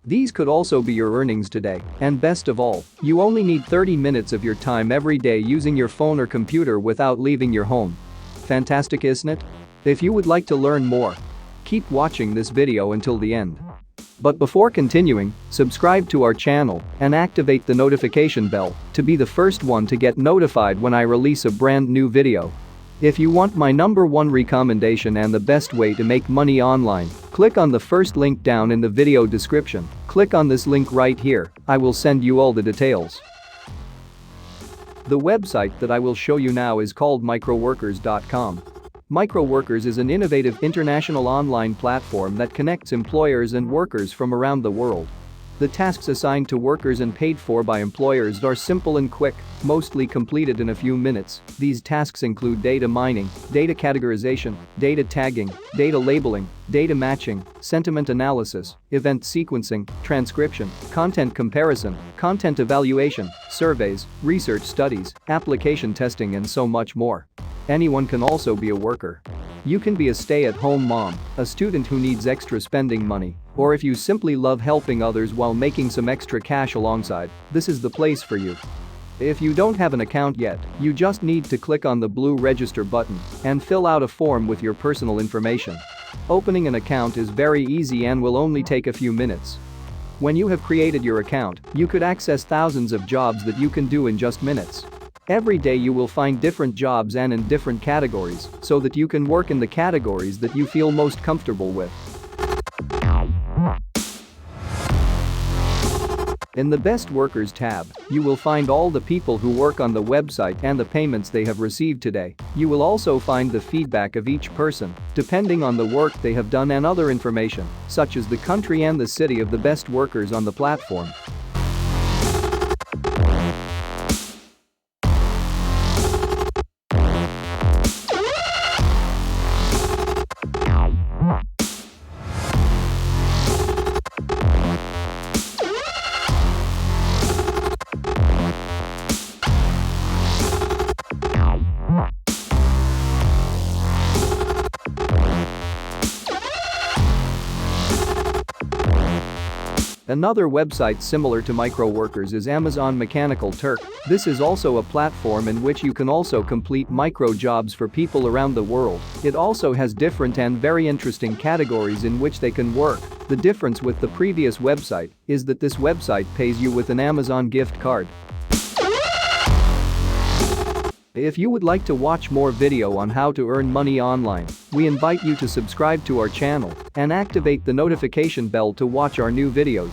These could also be your earnings today, and best of all, you only need 30 minutes of your time every day using your phone or computer without leaving your home. Fantastic, isn't it? If you would like to learn more, keep watching this video until the end. But before continuing, subscribe to our channel and activate the notification bell to be the first one to get notified when I release a brand new video. If you want my #1 recommendation and the best way to make money online, click on the first link down in the video description. Click on this link right here, I will send you all the details. The website that I will show you now is called microworkers.com. Microworkers is an innovative international online platform that connects employers and workers from around the world. The tasks assigned to workers and paid for by employers are simple and quick, mostly completed in a few minutes. These tasks include data mining, data categorization, data tagging, data labeling, data matching, sentiment analysis, event sequencing, transcription, content comparison, content evaluation, surveys, research studies, application testing, and so much more. Anyone can also be a worker. You can be a stay-at-home mom, a student who needs extra spending money, or if you simply love helping others while making some extra cash alongside, this is the place for you. If you don't have an account yet, you just need to click on the blue register button and fill out a form with your personal information. Opening an account is very easy and will only take a few minutes. When you have created your account, you could access thousands of jobs that you can do in just minutes. Every day you will find different jobs and in different categories so that you can work in the categories that you feel most comfortable with. In the Best Workers tab, you will find all the people who work on the website and the payments they have received today. You will also find the feedback of each person, depending on the work they have done, and other information, such as the country and the city of the best workers on the platform. Another website similar to Microworkers is Amazon Mechanical Turk. This is also a platform in which you can also complete micro jobs for people around the world. It also has different and very interesting categories in which they can work. The difference with the previous website is that this website pays you with an Amazon gift card. If you would like to watch more video on how to earn money online, we invite you to subscribe to our channel and activate the notification bell to watch our new videos.